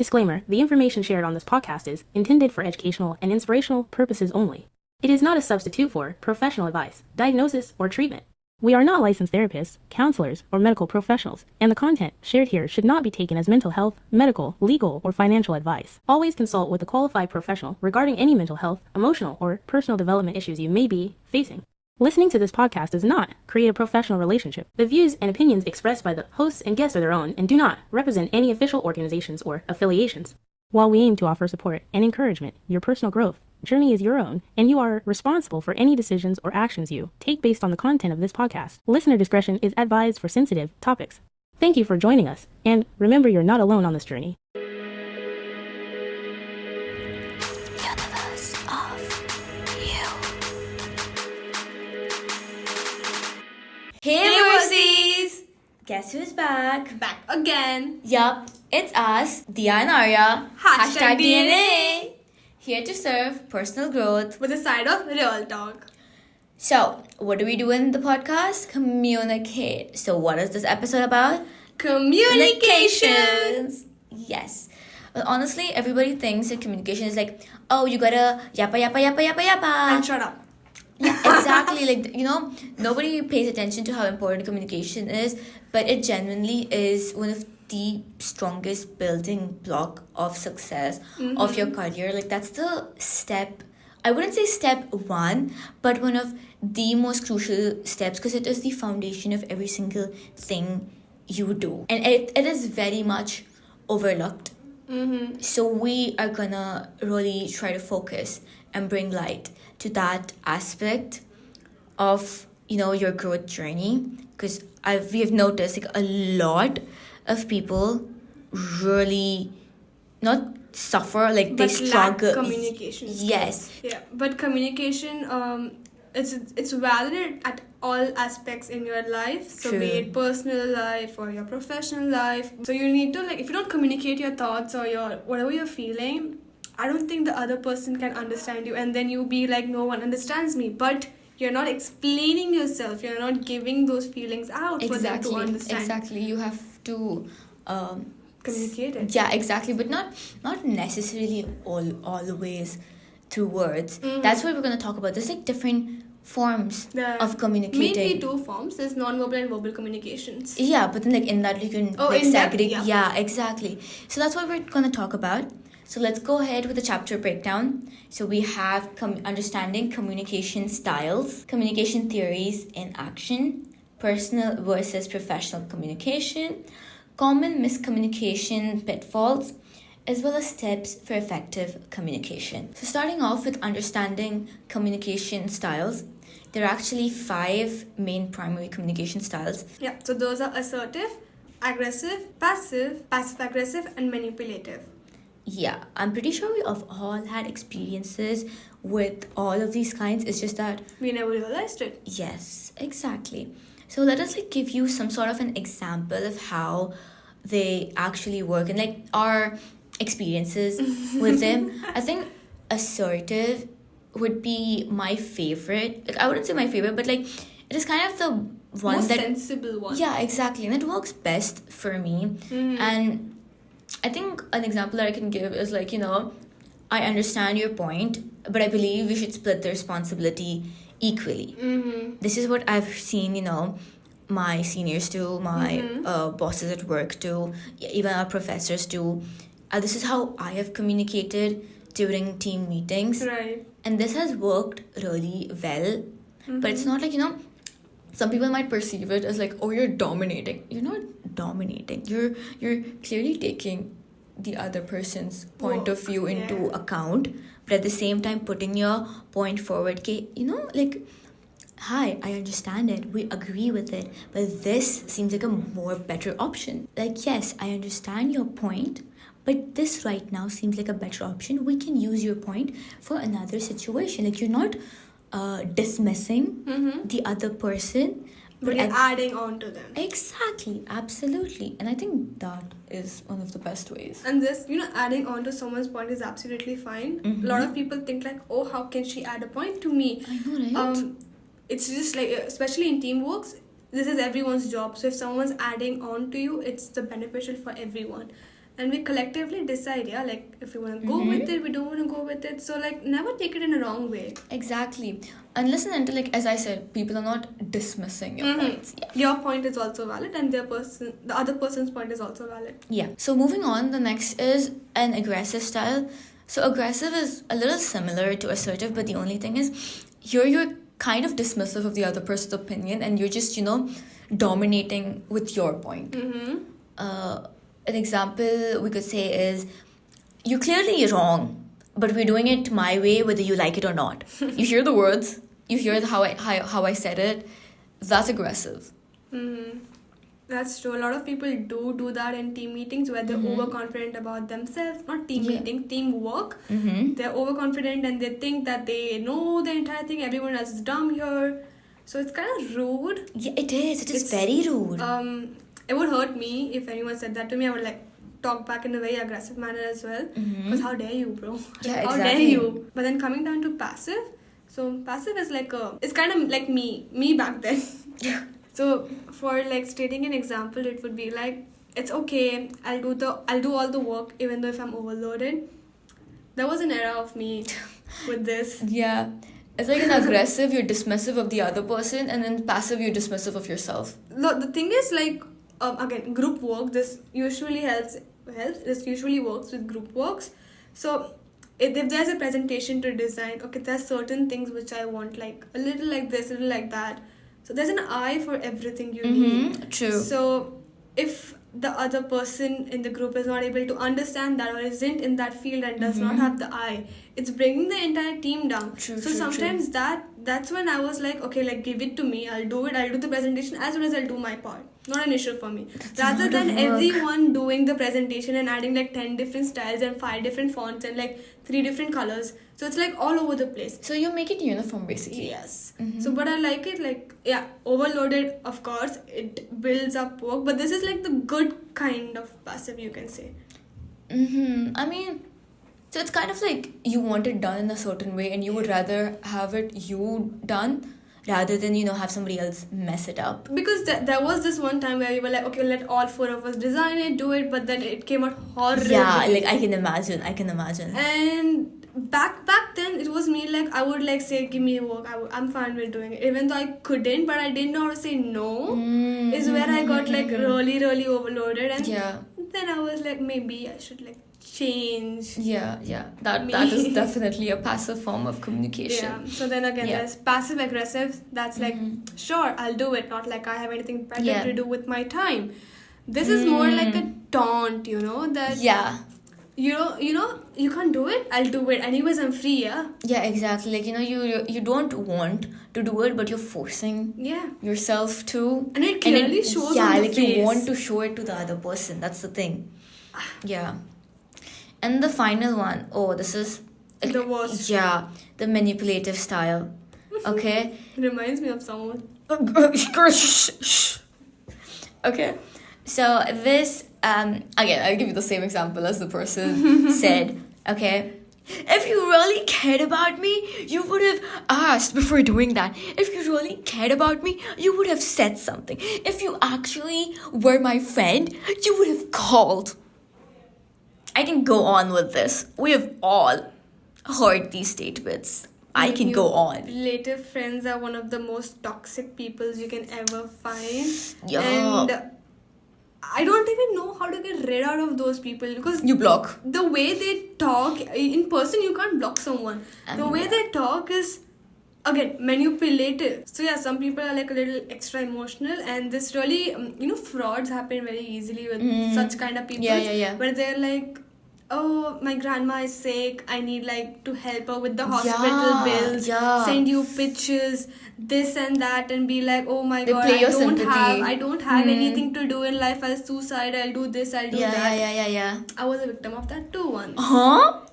Disclaimer: the information shared on this podcast is intended for educational and inspirational purposes only. It is not a substitute for professional advice, diagnosis, or treatment. We are not licensed therapists, counselors, or medical professionals, and the content shared here should not be taken as mental health, medical, legal, or financial advice. Always consult with a qualified professional regarding any mental health, emotional, or personal development issues you may be facing. Listening to this podcast does not create a professional relationship. The views and opinions expressed by the hosts and guests are their own and do not represent any official organizations or affiliations. While we aim to offer support and encouragement, your personal growth journey is your own, and you are responsible for any decisions or actions you take based on the content of this podcast. Listener discretion is advised for sensitive topics. Thank you for joining us, and remember you're not alone on this journey. Universe of you. Hey Mercies! Guess who's back? Back again. Yup, it's us, Dia and Arya. Hashtag DNA. Here to serve personal growth With a side of real talk. So, what do we do in the podcast? Communicate. So, what is this episode about? Communications. Yes. Well, honestly, everybody thinks that communication is like, oh, you gotta yappa yappa yappa yappa yappa. And shut up. Yeah, exactly. Like, nobody pays attention to how important communication is, but it genuinely is one of the strongest building block of success of your career. Like, that's the step, I wouldn't say step one, but one of the most crucial steps, because it is the foundation of every single thing you do, and it is very much overlooked. So we are gonna really try to focus and bring light to that aspect of your growth journey, because we have noticed like a lot of people really not suffer, like they But struggle. lack communication skills. Yes. Yeah, but communication, it's valid at all aspects in your life. So True. be it personal life or your professional life. So you need to, like, if you don't communicate your thoughts or your whatever you're feeling, I don't think the other person can understand you, and then you be like, no one understands me. But you're not explaining yourself. You're not giving those feelings out for them to understand. Exactly. You have to Communicate it. Yeah, exactly, but not necessarily always through words. That's what we're going to talk about. There's like different forms of communicating. Mainly two forms. There's non-verbal and verbal communications. Yeah, but then like in that you can in that, segregate. yeah. Yeah, exactly. So that's what we're going to talk about. So let's go ahead with the chapter breakdown. So we have understanding communication styles, communication theories in action, personal versus professional communication, common miscommunication pitfalls, as well as steps for effective communication. So starting off with understanding communication styles, there are actually 5 main primary communication styles. Yeah, so those are assertive, aggressive, passive-aggressive, and manipulative. Yeah, I'm pretty sure we have all had experiences with all of these kinds. It's just that We never realized it. yes, exactly. So let us like give you some sort of an example of how they actually work and like our experiences with them. I think assertive would be my favorite. Like I wouldn't say my favorite, but like it is kind of the one Most that sensible one. yeah, exactly, and it works best for me. And I think an example that I can give is like, I understand your point, but I believe we should split the responsibility equally. This is what I've seen, my seniors do, my bosses at work do, even our professors do. This is how I have communicated during team meetings. Right. And this has worked really well. But it's not like, some people might perceive it as like, oh, you're dominating. You're not dominating. You're clearly taking the other person's point of view into account, but at the same time putting your point forward. Like, hi, I understand it. We agree with it, but this seems like a more better option. Like, yes, I understand your point, but this right now seems like a better option. We can use your point for another situation. Like, you're not dismissing the other person, But you're adding on to them. Exactly, absolutely. And I think that is one of the best ways. And this, adding on to someone's point is absolutely fine. A lot of people think like, oh, how can she add a point to me? I know, right? It's just like, especially in teamworks, this is everyone's job. So if someone's adding on to you, it's the beneficial for everyone. and we collectively decide, yeah, like if we want to go with it, we don't want to go with it. So like never take it in a wrong way. Exactly. Unless and until, like, as I said, people are not dismissing your points. Yeah. Your point is also valid, and the other person's point is also valid. Yeah. So moving on, the next is an aggressive style. So aggressive is a little similar to assertive, but the only thing is here you're kind of dismissive of the other person's opinion, and you're just, dominating with your point. An example we could say is, you're clearly wrong, but we're doing it my way, whether you like it or not. You hear the words, you hear how I said it. That's aggressive. That's true. A lot of people do that in team meetings where they're overconfident about themselves. Not team meeting, teamwork. They're overconfident and they think that they know the entire thing. Everyone else is dumb here. So it's kind of rude. Yeah, it is. It is very rude. It would hurt me if anyone said that to me. I would like talk back in a very aggressive manner as well. Because how dare you, bro? Yeah, how dare you? But then coming down to passive. So passive is like it's kind of like me back then. So for like stating an example, it would be like, it's okay, I'll do all the work even though if I'm overloaded. There was an era of me with this. Yeah. It's like an aggressive, you're dismissive of the other person, and then passive, you're dismissive of yourself. The thing is, like, again, group work, this usually helps. This usually works with group works. So if there's a presentation to design, okay, there's certain things which I want, like a little like this, a little like that. So there's an eye for everything you need. True. So if the other person in the group is not able to understand that or isn't in that field and does not have the eye, it's bringing the entire team down. So sometimes that's when I was like, okay, like give it to me, I'll do the presentation as soon as I'll do my part. Not an issue for me. Rather than everyone doing the presentation and adding like 10 different styles and 5 different fonts and like 3 different colors. So it's like all over the place. So you make it uniform basically. Yes. So but I like it, like, yeah, overloaded, of course, it builds up work, but this is like the good kind of passive, you can say. I mean, so it's kind of like you want it done in a certain way and you would rather have it you done rather than, have somebody else mess it up. Because there was this one time where we were like, okay, let all 4 of us design it, do it, but then it came out horrible. Yeah, like I can imagine. And back then it was me, like I would like say, give me work, I'm fine with doing it, even though I couldn't, but I didn't know how to say no. Is where I got like really overloaded, and then I was like, maybe I should like change. That is definitely a passive form of communication. So then again, there's passive aggressive. That's like, sure, I'll do it, not like I have anything better to do with my time. This is more like a taunt, that you can't do it, I'll do it anyways, I'm free. Yeah, exactly. Like, you don't want to do it, but you're forcing yourself to, and it clearly shows on the like face. You want to show it to the other person. That's the thing. And the final one, this is the worst. The manipulative style. Okay. Reminds me of someone. Okay. So this, again, I'll give you the same example as the person said. Okay. If you really cared about me, you would have asked before doing that. If you really cared about me, you would have said something. If you actually were my friend, you would have called. I can go on with this. We have all heard these statements. I can go on. Manipulative friends are one of the most toxic peoples you can ever find. Yeah. And I don't even know how to get rid out of those people, because you block. The way they talk in person, you can't block someone. The way they talk is, again, manipulative. So yeah, some people are like a little extra emotional, and this really frauds happen very easily with such kind of people. Where they're like, oh, my grandma is sick, I need like to help her with the hospital bills, send you pictures, this and that, and be like, oh my god, I don't have anything to do in life, I'll suicide, I'll do this, I'll do that. I was a victim of that too once.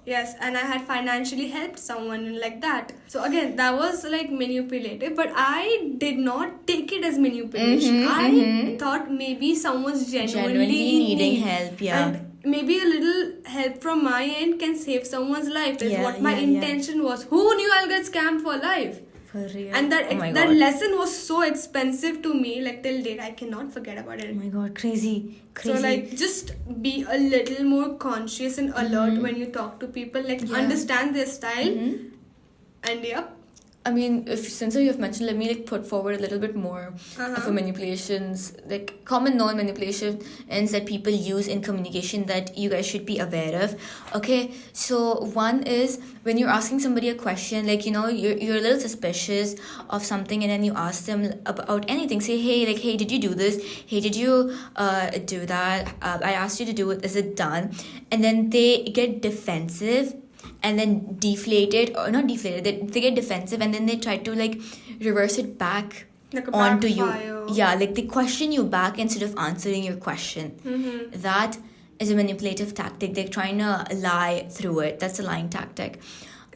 Yes, and I had financially helped someone like that. So again, that was like manipulative, but I did not take it as manipulation. I thought maybe someone's genuinely needing help. And maybe a little help from my end can save someone's life. Is what my intention was. Who knew I'll get scammed for life? For real. And that Oh my that God. lesson was so expensive to me, like till date I cannot forget about Oh it. my God, crazy. So like just be a little more conscious and alert when you talk to people, like Yeah. understand their style. And yep. I mean, since you've mentioned, let me like put forward a little bit more of a manipulations, like common known manipulations that people use in communication that you guys should be aware of. Okay, so one is when you're asking somebody a question, like you're a little suspicious of something, and then you ask them about anything. Say, hey, did you do this? Hey, did you do that? I asked you to do it. Is it done? And then they get defensive. And then they get defensive, and then they try to like reverse it back Like a onto backfire. you. Yeah, like they question you back instead of answering your question. That is a manipulative tactic. They're trying to lie through it. That's a lying tactic.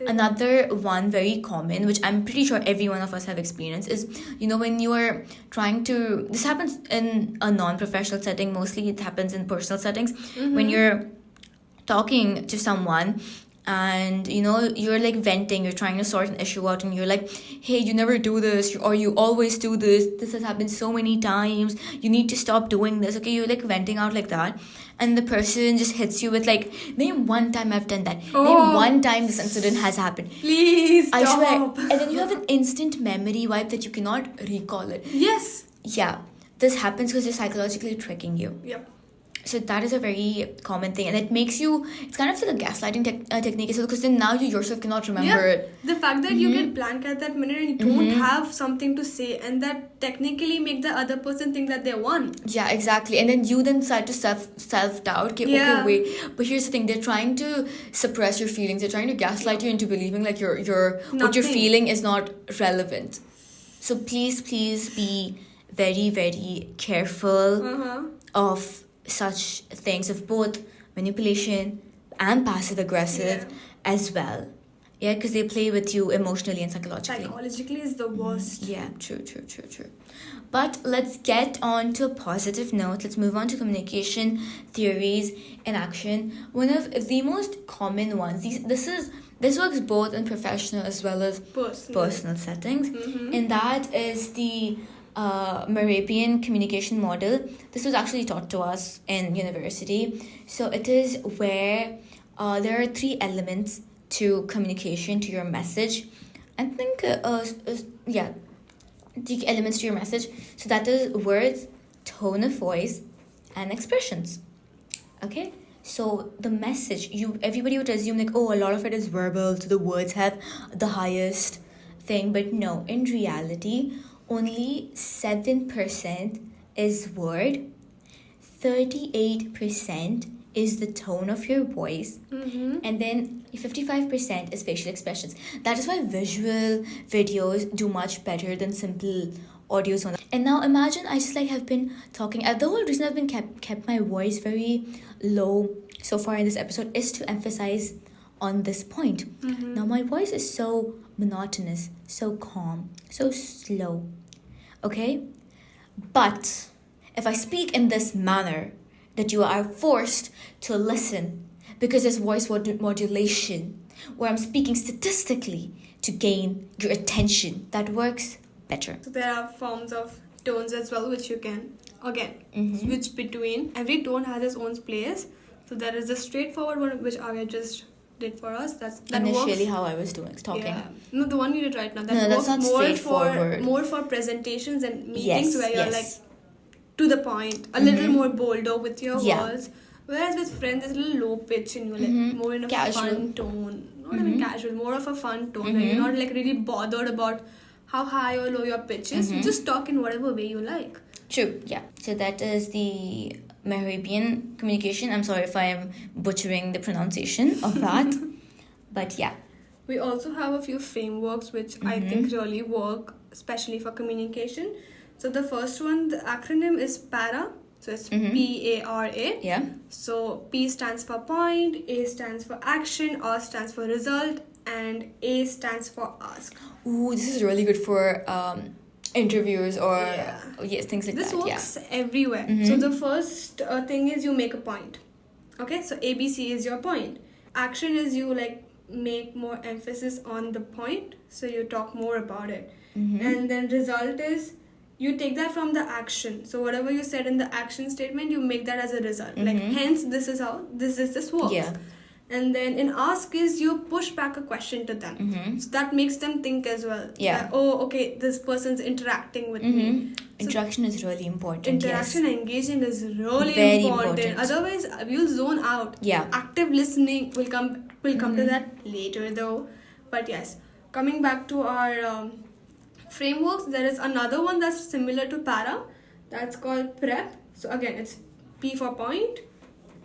Another one very common, which I'm pretty sure every one of us have experienced, is when you are trying to, this happens in a non-professional setting, mostly it happens in personal settings, when you're talking to someone and you're like venting, you're trying to sort an issue out, and you're like, hey, you never do this, or you always do this has happened so many times, you need to stop doing this. Okay, you're like venting out like that, and the person just hits you with like, name one time I've done that, name one time this incident has happened, Please stop. I swear. And then you have an instant memory wipe that you cannot recall it. Yes. Yeah, this happens because they're psychologically tricking you. Yep. So that is a very common thing, and it makes you, it's kind of like a gaslighting technique, because then now you yourself cannot remember it. The fact that you get blank at that minute and you don't have something to say, and that technically make the other person think that they won. Yeah, exactly. And then you then start to self-doubt. Okay, wait. But here's the thing, they're trying to suppress your feelings. They're trying to gaslight you into believing like what you're feeling is not relevant. So please be very, very careful of such things, of both manipulation and passive aggressive as well. Yeah, because they play with you emotionally and psychologically. Psychologically is the worst. Yeah, true. But let's get on to a positive note. Let's move on to communication theories in action. One of the most common ones, this works both in professional as well as personal settings, and that is the Mehrabian communication model. This was actually taught to us in university. So it is where there are 3 elements to communication, to your message. I think the elements to your message. So that is words, tone of voice, and expressions. Okay, so the message, everybody would assume like, oh, a lot of it is verbal, so the words have the highest thing. But no, in reality, only 7% is word, 38% is the tone of your voice, and then 55% is facial expressions. That is why visual videos do much better than simple audios. And now imagine I just like have been talking. The whole reason I've been kept my voice very low so far in this episode is to emphasize on this point. Now my voice is so monotonous, so calm, so slow. Okay? But if I speak in this manner, that you are forced to listen because there's voice modulation, where I'm speaking statistically to gain your attention, that works better. So there are forms of tones as well, which you can again switch between. Every tone has its own place. So there is a straightforward one which Arya just did for us. That initially works. How I was talking. Yeah. No, the one you did right now. That that's works not straightforward. more for presentations and meetings where you're like to the point, a Mm-hmm. little more bolder with your words. Whereas with friends, it's a little low pitch and you're like more in a Casual. fun tone. Not even casual, more of a fun tone where you're not like really bothered about how high or low your pitch is. You just talk in whatever way you like. True, yeah. So that is the Mehrabian communication. I'm sorry if I'm butchering the pronunciation of that. But yeah. We also have a few frameworks which I think really work, especially for communication. So the first one, the acronym is PARA. So it's PARA. Yeah. So P stands for point, A stands for action, R stands for result, and A stands for ask. Ooh, this is really good for interviews or things like This that. works everywhere. So the first thing is you make a point. Okay, so ABC is your point. Action is you like make more emphasis on the point, so you talk more about it. Mm-hmm. And then result is you take that from the action. So whatever you said in the action statement, you make that as a result. Like, hence, this is how this works. Yeah. And then in ask is you push back a question to them. Mm-hmm. So that makes them think as well. Yeah. Oh, okay, this person's interacting with me. So Interaction is really important. interaction and engaging is really Very important. Otherwise, you'll zone out. Yeah. Active listening will come to that later though. But yes, coming back to our frameworks, there is another one that's similar to para. That's called prep. So again, it's P for point,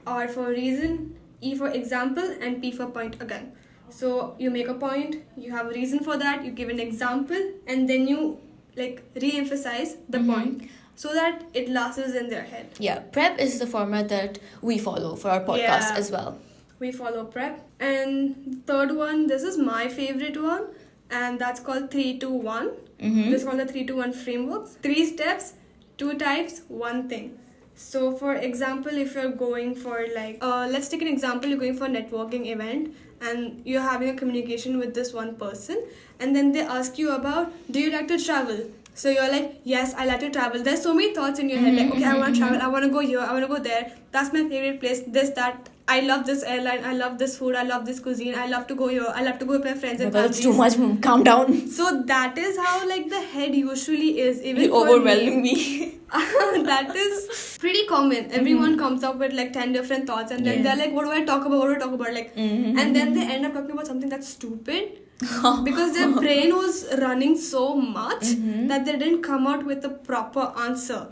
R for reason, E for example, and P for point again. So you make a point, you have a reason for that, you give an example, and then you like re-emphasize the point so that it lasts in their head. Yeah, prep is the format that we follow for our podcast as well. We follow prep. And third one, this is my favorite one, and that's called 3-2-1. This is called the 3-2-1 framework. 3 steps, 2 types, 1 thing. So for example, if you're going for like, let's take an example, you're going for a networking event and you're having a communication with this one person, and then they ask you about, do you like to travel? So you're like, yes, I like to travel. There's so many thoughts in your head, like, okay, I want to travel, I want to go here, I want to go there, that's my favorite place, this, that, I love this airline, I love this food, I love this cuisine, I love to go here, I love to go with my friends and That's families. too much. Calm down. So that is how like the head usually is. Even You're for overwhelming me. that is pretty common. Everyone comes up with like 10 different thoughts, and then they're like, what do I talk about? What do I talk about? Like, and then they end up talking about something that's stupid because their brain was running so much that they didn't come out with a proper answer.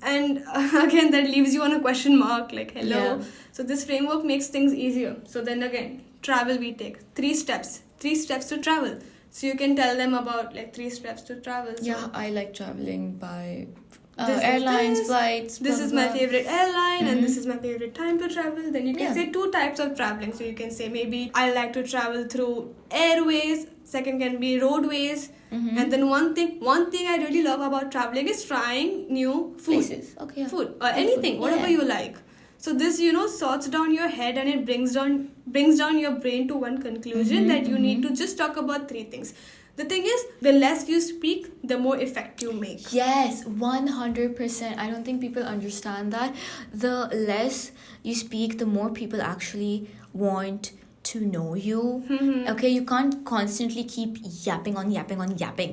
And again, that leaves you on a question mark. Like, hello. Yeah. So this framework makes things easier. So then again, travel we take 3 steps to travel. So you can tell them about like 3 steps to travel. So Yeah, I like traveling by this is airlines, this, flights. This blah, is blah, my blah. favorite airline, and this is my favorite time to travel. Then you can say 2 types of traveling. So you can say maybe I like to travel through airways. Second can be roadways. And then one thing I really love about traveling is trying new food. Places. Okay. Yeah. Food or anything, whatever you like. So this, sorts down your head and it brings down your brain to one conclusion that you need to just talk about 3 things. The thing is, the less you speak, the more effect you make. Yes, 100%. I don't think people understand that. The less you speak, the more people actually want to know you. Okay, you can't constantly keep yapping.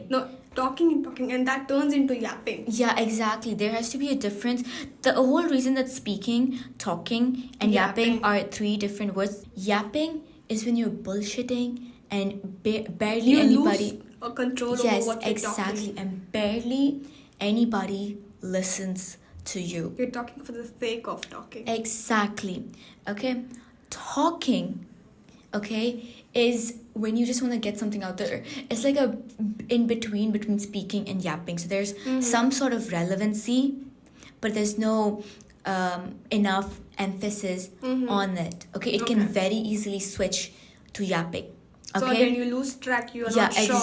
No, talking, and that turns into yapping. Yeah, exactly. There has to be a difference. The whole reason that speaking, talking, and yapping are 3 different words. Yapping is when you're bullshitting and barely You anybody... lose a control over what you're exactly. talking. And barely anybody listens to you. You're talking for the sake of talking. Exactly. Okay. Talking, okay, is when you just want to get something out there. It's like a in between speaking and yapping. So there's some sort of relevancy, but there's no enough emphasis on it. Okay, it can very easily switch to yapping. Okay. So then you lose track, you're not sure.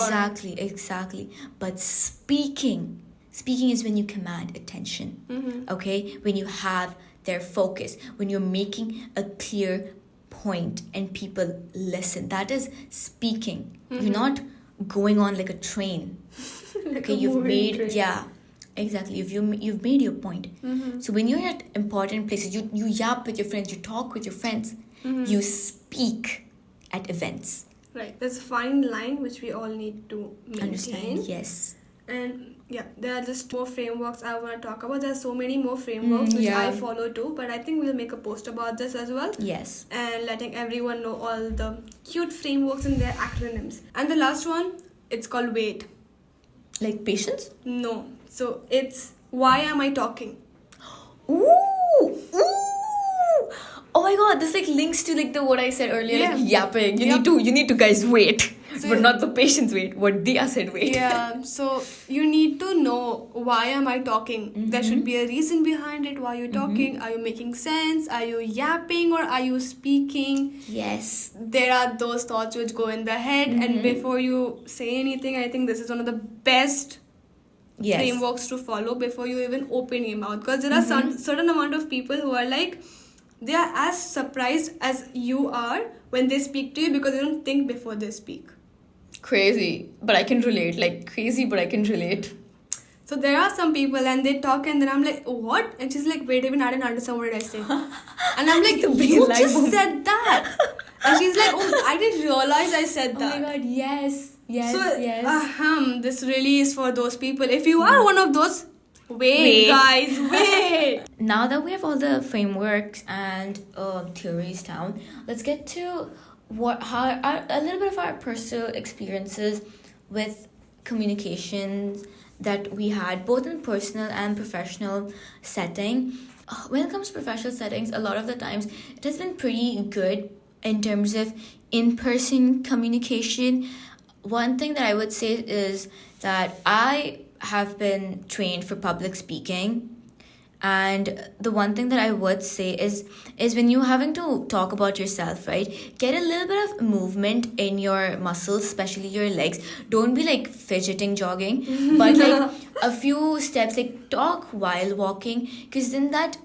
Exactly. But speaking is when you command attention. Okay, when you have their focus, when you're making a clear point and people listen. That is speaking. You're not going on like a train. Like okay, a you've moving made train. exactly. You've made your point. So when you're at important places, you yap with your friends, you talk with your friends, you speak at events. Right. There's a fine line which we all need to maintain. Understand? Yes. And yeah, there are just more frameworks I want to talk about. There are so many more frameworks which I follow too, but I think we'll make a post about this as well. Yes. And letting everyone know all the cute frameworks and their acronyms. And the last one, it's called WAIT. Like patience? No. So it's why am I talking? Ooh! Oh my god, this like links to like the what I said earlier, like yapping. You need to guys wait. So but not the patience wait, what Dia said wait. Yeah, so you need to know why am I talking. There should be a reason behind it. Why you're talking. Are you making sense? Are you yapping or are you speaking? Yes. There are those thoughts which go in the head, and before you say anything, I think this is one of the best frameworks to follow before you even open your mouth, because there are certain amount of people who are like, they are as surprised as you are when they speak to you because they don't think before they speak. Crazy, but I can relate. Like, crazy, but I can relate. So there are some people and they talk and then I'm like, what? And she's like, wait, even I didn't understand what did I say. And I'm like, you just said that. And she's like, oh, I didn't realize I said that. Oh my god, yes. Yes, So, yes. this really is for those people. If you are one of those, wait. Guys, wait. Now that we have all the frameworks and theories down, let's get to a little bit of our personal experiences with communications that we had both in personal and professional setting. When it comes to professional settings, a lot of the times it has been pretty good in terms of in-person communication. One thing that I would say is that I have been trained for public speaking, and the one thing that I would say is when you're having to talk about yourself, right, get a little bit of movement in your muscles, especially your legs. Don't be like fidgeting jogging, but like a few steps, like talk while walking, because then that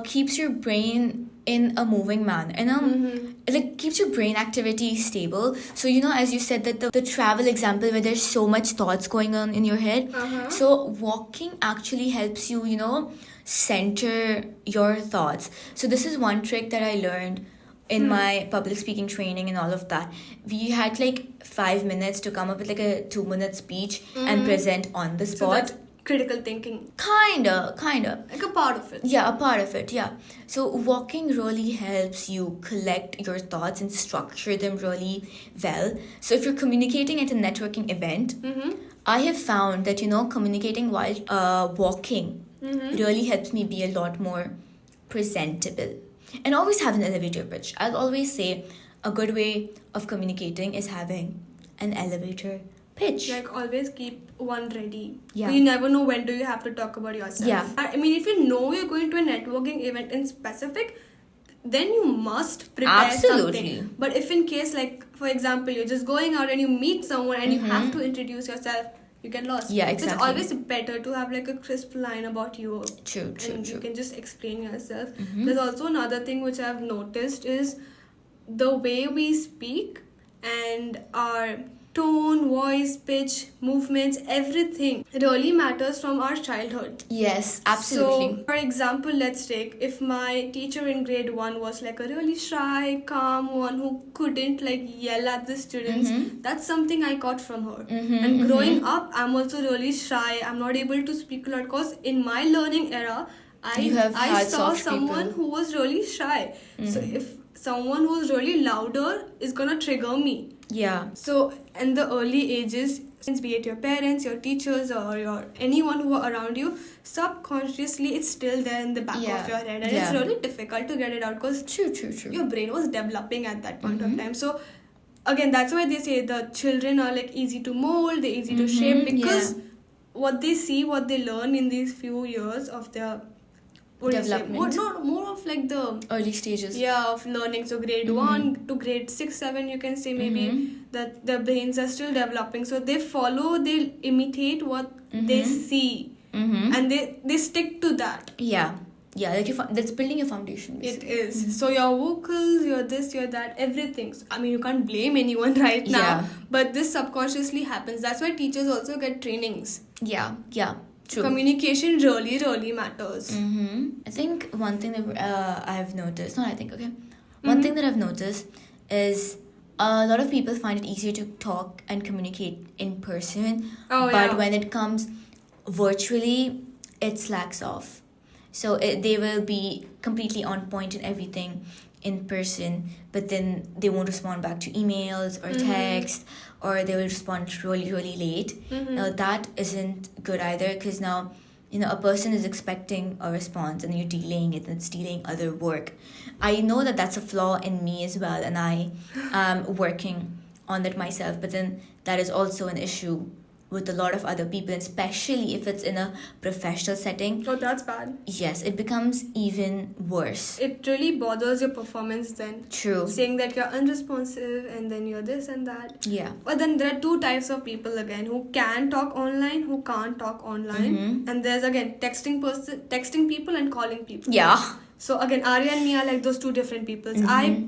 keeps your brain in a moving manner, and like keeps your brain activity stable. So as you said, that the travel example where there's so much thoughts going on in your head, so walking actually helps you center your thoughts. So this is one trick that I learned in my public speaking training and all of that. We had like 5 minutes to come up with like a 2-minute speech and present on the spot. So that's critical thinking. Kinda. Like a part of it. Yeah, a part of it, yeah. So walking really helps you collect your thoughts and structure them really well. So if you're communicating at a networking event, I have found that, communicating while walking really helps me be a lot more presentable. And always have an elevator pitch. I'll always say a good way of communicating is having an elevator pitch. Like always keep one ready. Yeah. You never know when do you have to talk about yourself. Yeah. I mean, if you know you're going to a networking event in specific, then you must prepare Absolutely. something. But if in case, like, for example, you're just going out and you meet someone and you have to introduce yourself, you get lost. Yeah, So exactly. it's always better to have like a crisp line about you. True. And you can just explain yourself. There's also another thing which I've noticed is the way we speak and our tone, voice, pitch, movements, everything really matters from our childhood. Yes, absolutely. So, for example, let's take if my teacher in grade 1 was like a really shy, calm one who couldn't like yell at the students, that's something I got from her. And growing up, I'm also really shy. I'm not able to speak a lot because in my learning era, I saw someone who was really shy. So if someone who's really louder is gonna trigger me. Yeah. So in the early ages, be it your parents, your teachers, or your anyone who are around you, subconsciously it's still there in the back of your head, and it's really difficult to get it out because True. your brain was developing at that point of time. So again, that's why they say the children are like easy to mold, they're easy to shape because what they see, what they learn in these few years of their development. More of like the Early stages. of learning. So grade 1 to grade 6, 7, you can say maybe that their brains are still developing. So they imitate what they see, and they stick to that. Yeah, like that's building a foundation. Basically. It is. So your vocals, your this, your that, everything. So, I mean, you can't blame anyone right now, but this subconsciously happens. That's why teachers also get trainings. Yeah. True. Communication really, really matters. I think one thing that I've noticed. One thing that I've noticed is a lot of people find it easier to talk and communicate in person, but when it comes virtually, it slacks off. So they will be completely on point in everything in person, but then they won't respond back to emails or text, or they will respond really, really late. Now that isn't good either, because now a person is expecting a response and you're delaying it and it's delaying other work. I know that that's a flaw in me as well, and I am working on that myself, but then that is also an issue with a lot of other people, especially if it's in a professional setting. Oh, that's bad. Yes, it becomes even worse. It really bothers your performance then. True. Saying that you're unresponsive and then you're this and that. Yeah. But then there are two types of people again who can talk online, who can't talk online. And there's again texting people and calling people. Yeah. So again, Arya and me are like those two different people. I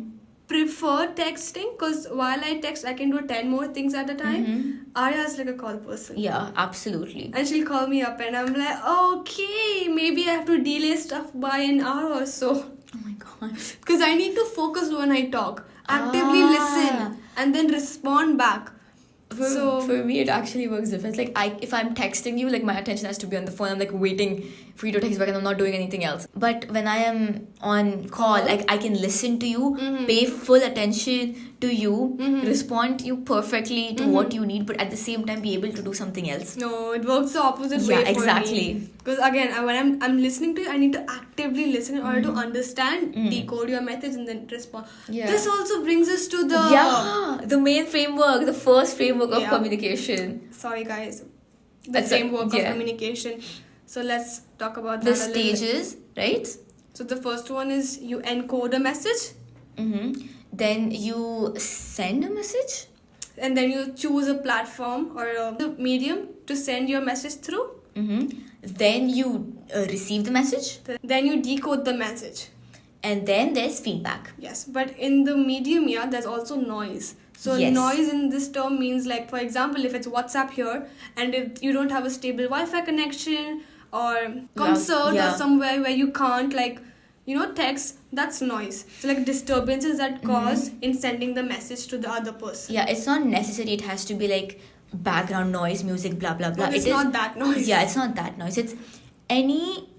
prefer texting because while I text, I can do 10 more things at a time. Arya is like a call person. Yeah, absolutely. And she'll call me up and I'm like, okay, maybe I have to delay stuff by an hour or so. Oh my god. Because I need to focus when I talk. Actively listen and then respond back. For me, it actually works different. Like, if I'm texting you, like, my attention has to be on the phone. I'm like waiting for you to text back, and I'm not doing anything else. But when I am on call, like, I can listen to you, pay full attention to you, respond to you perfectly to what you need, but at the same time be able to do something else. No, it works the opposite way Yeah, for exactly. me. Because again, when I'm listening to you, I need to actively listen in order to understand, decode your methods, and then respond. Yeah. This also brings us to the the main framework, the first framework of communication. Sorry, guys. That's framework of communication. So let's talk about that The a little bit. stages, right? So the first one is you encode a message, Then you send a message. and then you choose a platform or a medium to send your message through. Then you receive the message. Then you decode the message. And then there's feedback. Yes, but in the medium, there's also noise. So Yes. noise in this term means, like, for example, if it's WhatsApp here and if you don't have a stable Wi-Fi connection or concert or somewhere where you can't, like, text, that's noise. So like disturbances that cause in sending the message to the other person. Yeah, it's not necessary. It has to be like background noise, music, blah blah blah. But it's not that noise. Yeah, it's not that noise. It's any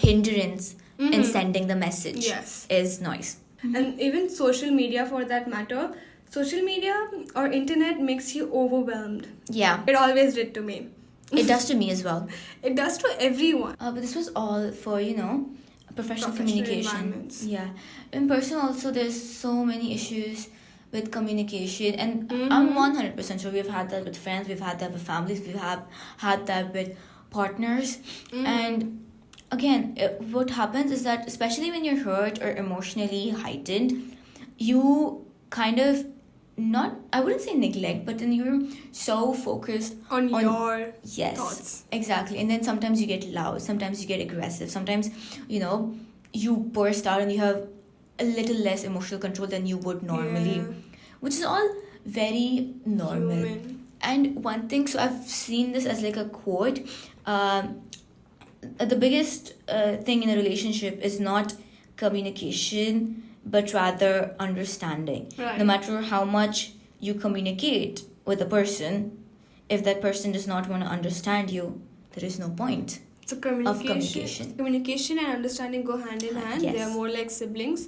hindrance in sending the message. Yes. Is noise. And even social media, for that matter, social media or internet makes you overwhelmed. Yeah, It always did to me. it does to me as well. It does to everyone. But this was all for professional communication. environments. Yeah, in person also there's so many issues with communication, and I'm 100% sure we've had that with friends, we've had that with families, we've had that with partners. And again, what happens is that especially when you're hurt or emotionally heightened, you kind of I wouldn't say neglect, but then you're so focused On your yes, thoughts. exactly. And then sometimes you get loud, sometimes you get aggressive, sometimes you burst out and you have a little less emotional control than you would normally, which is all very normal. Human. And one thing, so I've seen this as like a quote, the biggest thing in a relationship is not communication, but rather understanding. Right. No matter how much you communicate with a person, if that person does not want to understand you, there is no point So of communication. Communication and understanding go hand in hand. Yes. They are more like siblings.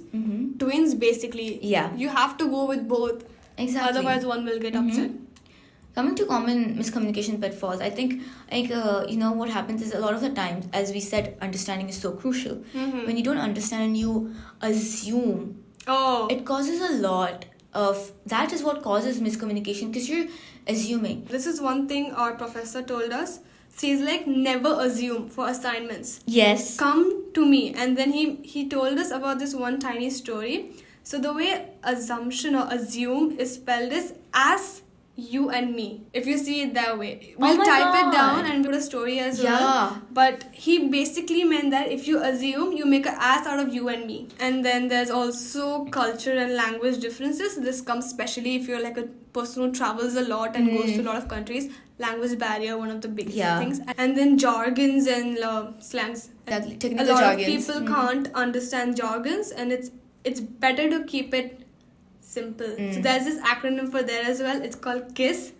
Twins, basically. Yeah. You have to go with both. Exactly. Otherwise, one will get upset. Coming to common miscommunication pitfalls, I think what happens is a lot of the times, as we said, understanding is so crucial. When you don't understand and you assume, it causes a lot of, that is what causes miscommunication, because you're assuming. This is one thing our professor told us. She's like, never assume for assignments. Yes. Come to me. And then he told us about this one tiny story. So the way assumption or assume is spelled is as you and me, if you see it that way. We'll type it down and put a story as well. But he basically meant that if you assume, you make an ass out of you and me. And then there's also culture and language differences. This comes especially if you're like a person who travels a lot and goes to a lot of countries. Language barrier, one of the biggest things. And then jargons and slangs. Technical a lot jargons. of people can't understand jargons, and it's better to keep it simple. So there's this acronym for there as well. It's called KISS.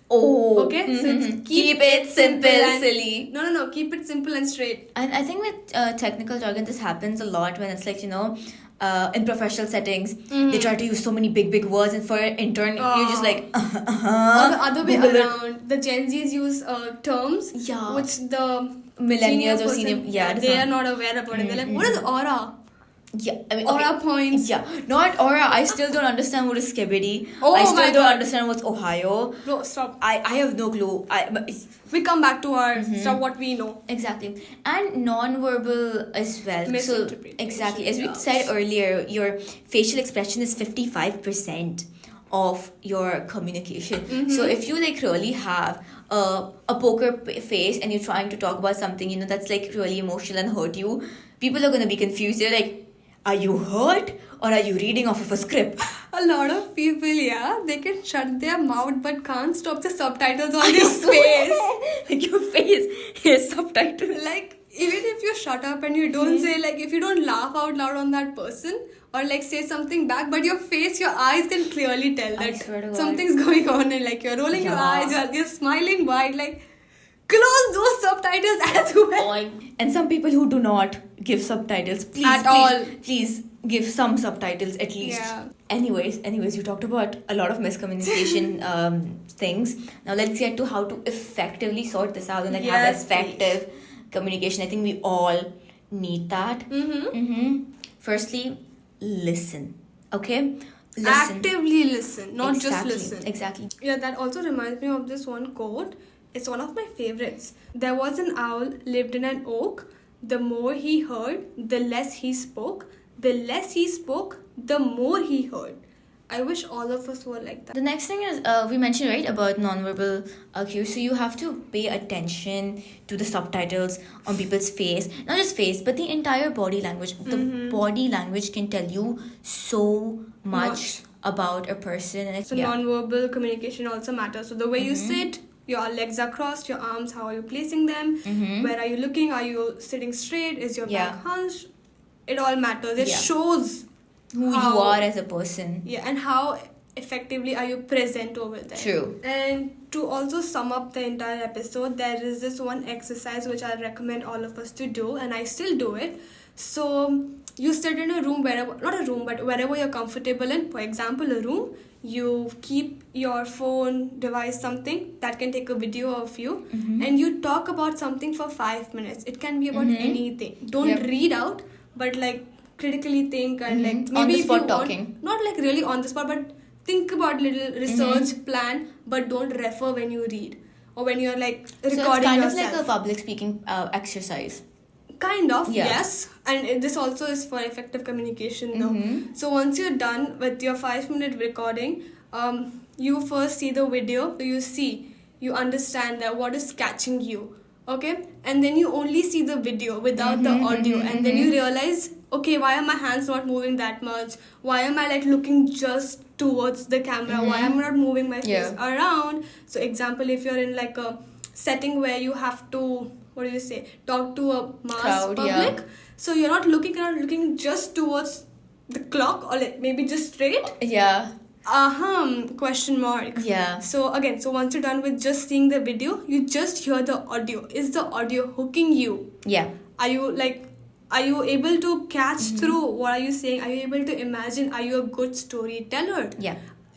Oh. Okay? So it's keep it simple and silly. No. Keep it simple and straight. And I think with technical jargon, this happens a lot when it's like, in professional settings, they try to use so many big words, and for an intern, you're just like, Or the other way around. The Gen Zs use terms which the millennials or senior senior, they are not aware about it. They're like, what is aura? Yeah, I mean, Aura points. Yeah, not aura. I still don't understand what is skibidi. Oh I still my don't God. understand what's Ohio. Bro, stop. I have no clue. We come back to our stuff, what we know. Exactly. And non-verbal as well. Misinterpretation, So, exactly. As we said earlier, your facial expression is 55% of your communication. So if you like really have a poker face and you're trying to talk about something, you know, that's like really emotional and hurt you, people are going to be confused. They're like, are you hurt or are you reading off of a script? A lot of people, they can shut their mouth but can't stop the subtitles on their face. Like your face is subtitled. Like, even if you shut up and you don't say, like, if you don't laugh out loud on that person or like say something back, but your face, your eyes can clearly tell I swear to that God. something's going on, and like you're rolling your eyes, you're smiling wide, like close those subtitles as well. And some people who do not give subtitles, please give some subtitles at least. Yeah. Anyways, you talked about a lot of miscommunication things. Now let's get to how to effectively sort this out and like have Yes, effective communication. I think we all need that. Firstly, listen. Okay? Listen. Actively listen, not just listen. Exactly. Yeah, that also reminds me of this one quote. It's one of my favorites. There was an owl lived in an oak. The more he heard, the less he spoke. The less he spoke, the more he heard. I wish all of us were like that. The next thing is, we mentioned, right, about nonverbal cues. So you have to pay attention to the subtitles on people's face. Not just face, but the entire body language. The body language can tell you so much about a person. And So non-verbal communication also matters. So the way you sit, your legs are crossed, your arms, how are you placing them? Where are you looking? Are you sitting straight? Is your back hunched? It all matters. It shows who you are as a person. Yeah, and how effectively are you present over there. True. And to also sum up the entire episode, there is this one exercise which I recommend all of us to do, and I still do it. So you sit in a room, wherever, not a room, but wherever you're comfortable in. For example, a room. You keep your phone device, something that can take a video of you, and you talk about something for 5 minutes. It can be about anything. Don't read out, but like critically think and like maybe on the if spot you talking. want, not like really on the spot, but think about little research plan, but don't refer when you read or when you're like recording So it's kind yourself. of like a public speaking exercise. Kind of, yes. And this also is for effective communication, though. So once you're done with your 5-minute recording, you first see the video. You understand that what is catching you, okay? And then you only see the video without the audio. And then you realize, okay, why are my hands not moving that much? Why am I like looking just towards the camera? Why am I not moving my face around? So example, if you're in like a setting where you have to, talk to a mass public. So you're not looking just towards the clock or like maybe just straight. Question mark. So again, so once you're done with just seeing the video, you just hear the audio. Is the audio hooking you? Are you able to catch through? What are you saying? Are you able to imagine? Are you a good storyteller?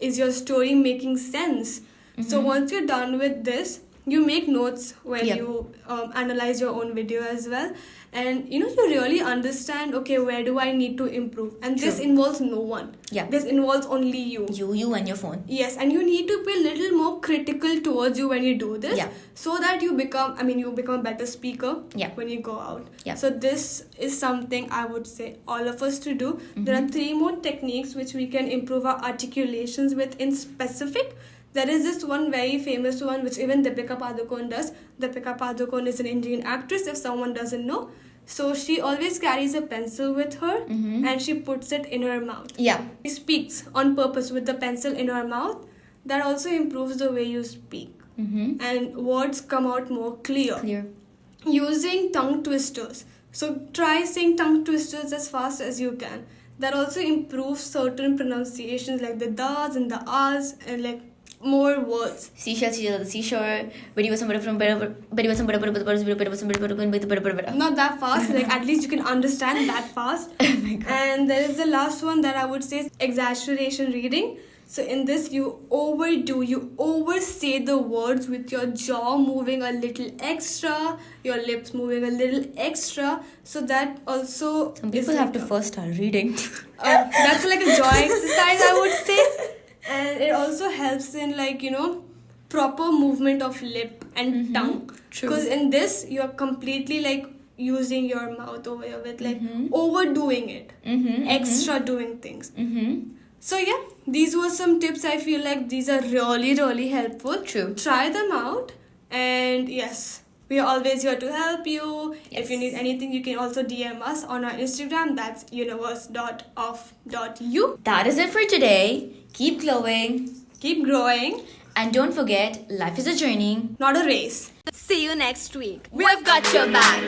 Is your story making sense? So once you're done with this, you make notes where you analyze your own video as well, and you really understand, okay, where do I need to improve? And this involves no one. This involves only you and your phone. Yes, and you need to be a little more critical towards you when you do this, so that you become a better speaker when you go out. So this is something I would say all of us to do. There are 3 more techniques which we can improve our articulations with in specific. There is this one very famous one which even Deepika Padukone does. Deepika Padukone is an Indian actress, if someone doesn't know. So she always carries a pencil with her and she puts it in her mouth. She speaks on purpose with the pencil in her mouth. That also improves the way you speak. And words come out more clear. Using tongue twisters. So try saying tongue twisters as fast as you can. That also improves certain pronunciations like the das and the as and like more words. Seashell, the seashore. Not that fast, like at least you can understand that fast. And there is the last one that I would say is exaggeration reading. So in this, you oversay the words with your jaw moving a little extra, your lips moving a little extra. So that also some people have to first start reading. That's like a jaw exercise, I would say. And it also helps in proper movement of lip and tongue. Because in this, you're completely like using your mouth over here with like overdoing it, extra doing things. So yeah, these were some tips. I feel like these are really, really helpful. True. Try them out. And yes, we are always here to help you. Yes. If you need anything, you can also DM us on our Instagram. That's universe.of.u. That is it for today. Keep glowing. Keep growing, And don't forget, life is a journey. not a race. See you next week. We've got your back.